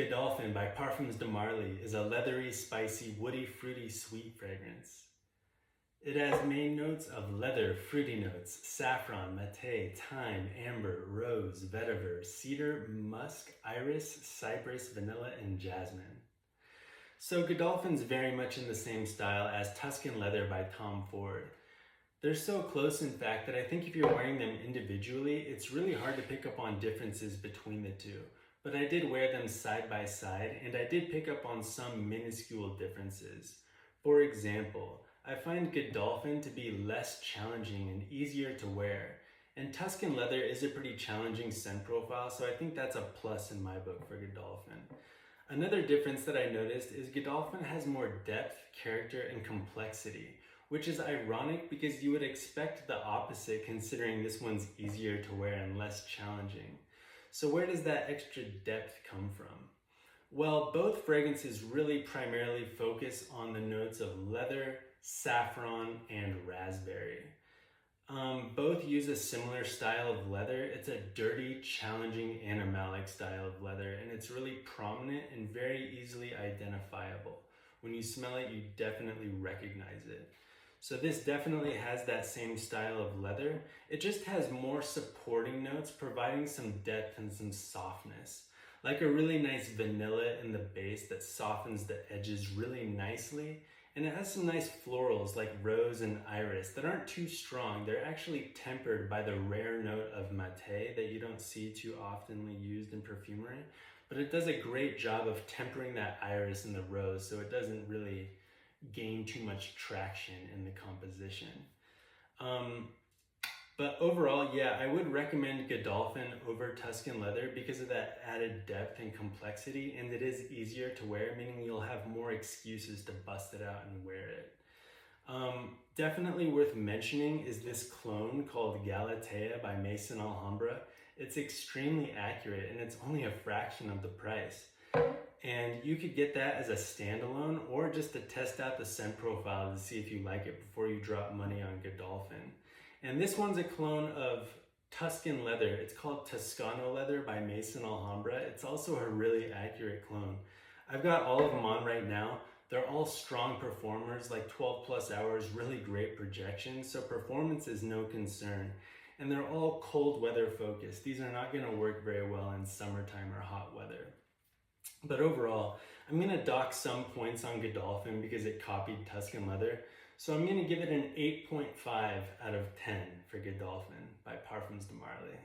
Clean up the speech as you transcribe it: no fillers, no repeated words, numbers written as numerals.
Godolphin by Parfums de Marly is a leathery, spicy, woody, fruity, sweet fragrance. It has main notes of leather, fruity notes, saffron, mate, thyme, amber, rose, vetiver, cedar, musk, iris, cypress, vanilla, and jasmine. So Godolphin's very much in the same style as Tuscan Leather by Tom Ford. They're so close, in fact, that I think if you're wearing them individually, it's really hard to pick up on differences between the two. But I did wear them side by side, and I did pick up on some minuscule differences. For example, I find Godolphin to be less challenging and easier to wear. And Tuscan Leather is a pretty challenging scent profile, so I think that's a plus in my book for Godolphin. Another difference that I noticed is Godolphin has more depth, character, and complexity, which is ironic because you would expect the opposite considering this one's easier to wear and less challenging. So where does that extra depth come from? Well, both fragrances really primarily focus on the notes of leather, saffron, and raspberry. Both use a similar style of leather. It's a dirty, challenging, animalic style of leather, and it's really prominent and very easily identifiable. When you smell it, you definitely recognize it. So this definitely has that same style of leather. It just has more supporting notes, providing some depth and some softness. Like a really nice vanilla in the base that softens the edges really nicely. And it has some nice florals like rose and iris that aren't too strong. They're actually tempered by the rare note of mate that you don't see too oftenly used in perfumery. But it does a great job of tempering that iris and the rose so it doesn't really gain too much traction in the composition. But overall, yeah, I would recommend Godolphin over Tuscan Leather because of that added depth and complexity, and it is easier to wear, meaning you'll have more excuses to bust it out and wear it. Definitely worth mentioning is this clone called Galatea by Maison Alhambra. It's extremely accurate and it's only a fraction of the price. And you could get that as a standalone or just to test out the scent profile to see if you like it before you drop money on Godolphin. And this one's a clone of Tuscan Leather. It's called Toscano Leather by Maison Alhambra. It's also a really accurate clone. I've got all of them on right now. They're all strong performers, like 12 plus hours, really great projection. So performance is no concern. And they're all cold weather focused. These are not gonna work very well in summertime or hot weather. But overall, I'm going to dock some points on Godolphin because it copied Tuscan Leather. So I'm going to give it an 8.5 out of 10 for Godolphin by Parfums de Marly.